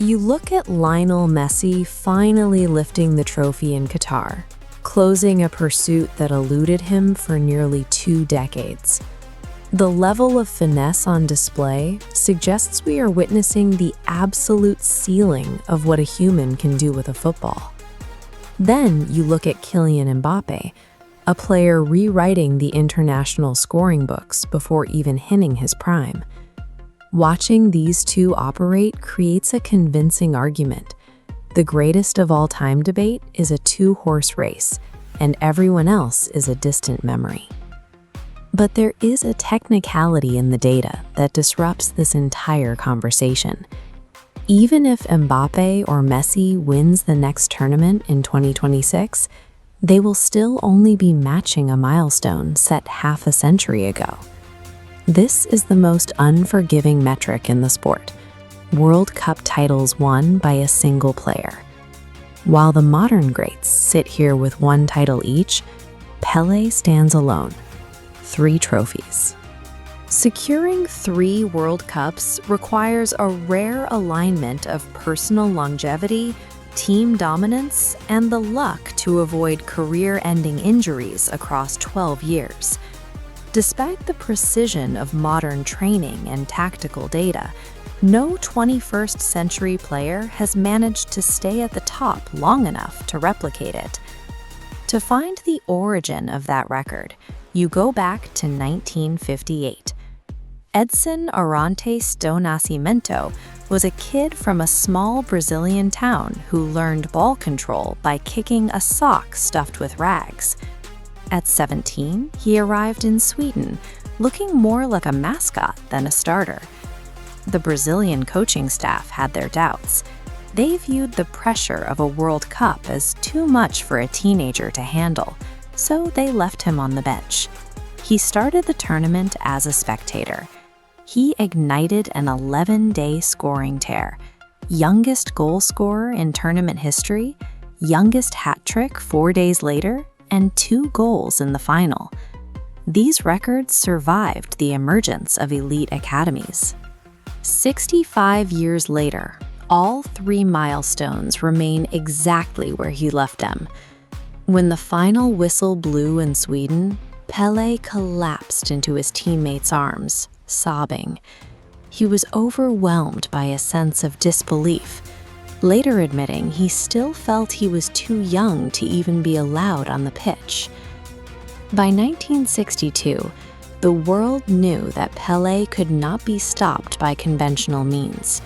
You look at Lionel Messi finally lifting the trophy in Qatar, closing a pursuit that eluded him for nearly 2 decades. The level of finesse on display suggests we are witnessing the absolute ceiling of what a human can do with a football. Then you look at Kylian Mbappé, a player rewriting the international scoring books before even hitting his prime. Watching these two operate creates a convincing argument. The greatest of all time debate is a 2-horse race, and everyone else is a distant memory. But there is a technicality in the data that disrupts this entire conversation. Even if Mbappe or Messi wins the next tournament in 2026, they will still only be matching a milestone set half a century ago. This is the most unforgiving metric in the sport: World Cup titles won by a single player. While the modern greats sit here with 1 title each, Pele stands alone. 3 trophies. Securing 3 World Cups requires a rare alignment of personal longevity, team dominance, and the luck to avoid career-ending injuries across 12 years. Despite the precision of modern training and tactical data, no 21st century player has managed to stay at the top long enough to replicate it. To find the origin of that record, you go back to 1958. Edson Arantes do Nascimento was a kid from a small Brazilian town who learned ball control by kicking a sock stuffed with rags. At 17, he arrived in Sweden, looking more like a mascot than a starter. The Brazilian coaching staff had their doubts. They viewed the pressure of a World Cup as too much for a teenager to handle, so they left him on the bench. He started the tournament as a spectator. He ignited an 11-day scoring tear, youngest goal scorer in tournament history, youngest hat trick 4 days later, and 2 goals in the final. These records survived the emergence of elite academies. 65 years later, all 3 milestones remain exactly where he left them. When the final whistle blew in Sweden, Pele collapsed into his teammates' arms, sobbing. He was overwhelmed by a sense of disbelief, later admitting he still felt he was too young to even be allowed on the pitch. By 1962, the world knew that Pele could not be stopped by conventional means.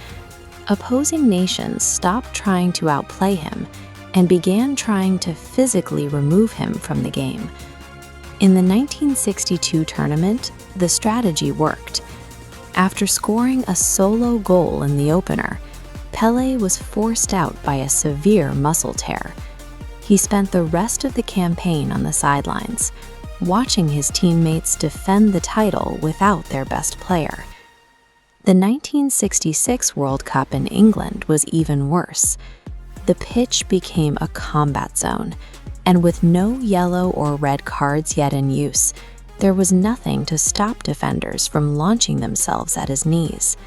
Opposing nations stopped trying to outplay him and began trying to physically remove him from the game. In the 1962 tournament, the strategy worked. After scoring a solo goal in the opener, Pele was forced out by a severe muscle tear. He spent the rest of the campaign on the sidelines, watching his teammates defend the title without their best player. The 1966 World Cup in England was even worse. The pitch became a combat zone, and with no yellow or red cards yet in use, there was nothing to stop defenders from launching themselves at his knees.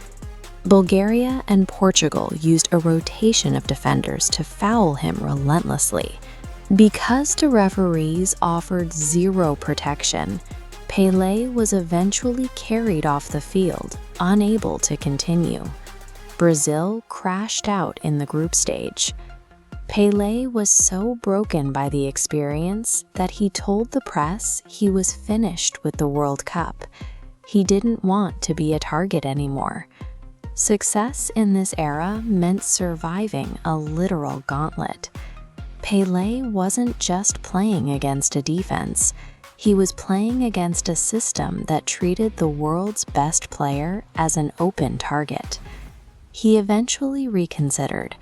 Bulgaria and Portugal used a rotation of defenders to foul him relentlessly. Because the referees offered 0 protection, Pele was eventually carried off the field, unable to continue. Brazil crashed out in the group stage. Pele was so broken by the experience that he told the press he was finished with the World Cup. He didn't want to be a target anymore. Success in this era meant surviving a literal gauntlet. Pele wasn't just playing against a defense. He was playing against a system that treated the world's best player as an open target. He eventually reconsidered.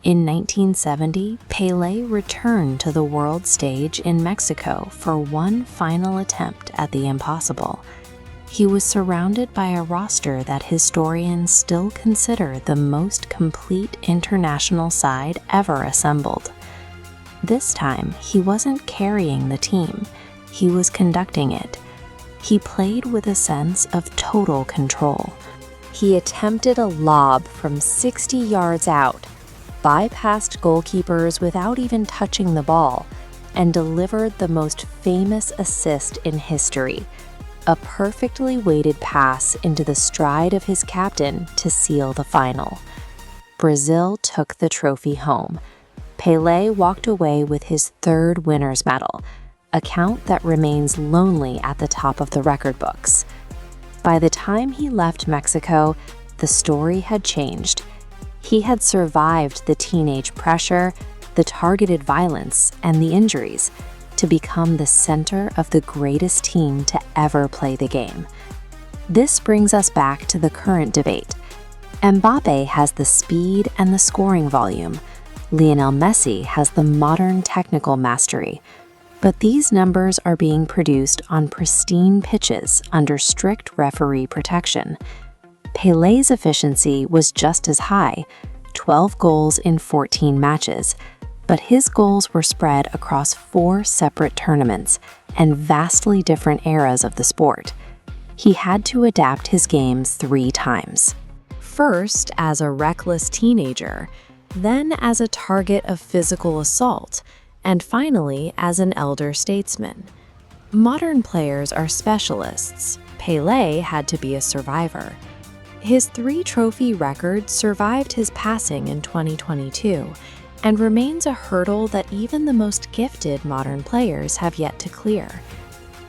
In 1970, Pele returned to the world stage in Mexico for one final attempt at the impossible. He was surrounded by a roster that historians still consider the most complete international side ever assembled. This time, he wasn't carrying the team, he was conducting it. He played with a sense of total control. He attempted a lob from 60 yards out, bypassed goalkeepers without even touching the ball, and delivered the most famous assist in history, a perfectly weighted pass into the stride of his captain to seal the final. Brazil took the trophy home. Pelé walked away with his third winner's medal, a count that remains lonely at the top of the record books. By the time he left Mexico, the story had changed. He had survived the teenage pressure, the targeted violence, and the injuries to become the center of the greatest team to ever play the game. This brings us back to the current debate. Mbappe has the speed and the scoring volume. Lionel Messi has the modern technical mastery. But these numbers are being produced on pristine pitches under strict referee protection. Pelé's efficiency was just as high, 12 goals in 14 matches, but his goals were spread across 4 separate tournaments and vastly different eras of the sport. He had to adapt his games 3 times. First as a reckless teenager, then as a target of physical assault, and finally as an elder statesman. Modern players are specialists. Pelé had to be a survivor. His 3-trophy record survived his passing in 2022 and remains a hurdle that even the most gifted modern players have yet to clear.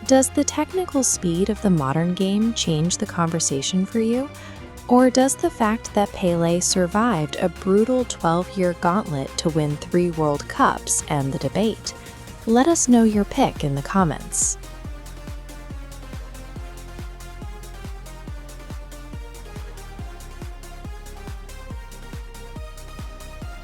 Does the technical speed of the modern game change the conversation for you? Or does the fact that Pelé survived a brutal 12-year gauntlet to win 3 World Cups end the debate? Let us know your pick in the comments.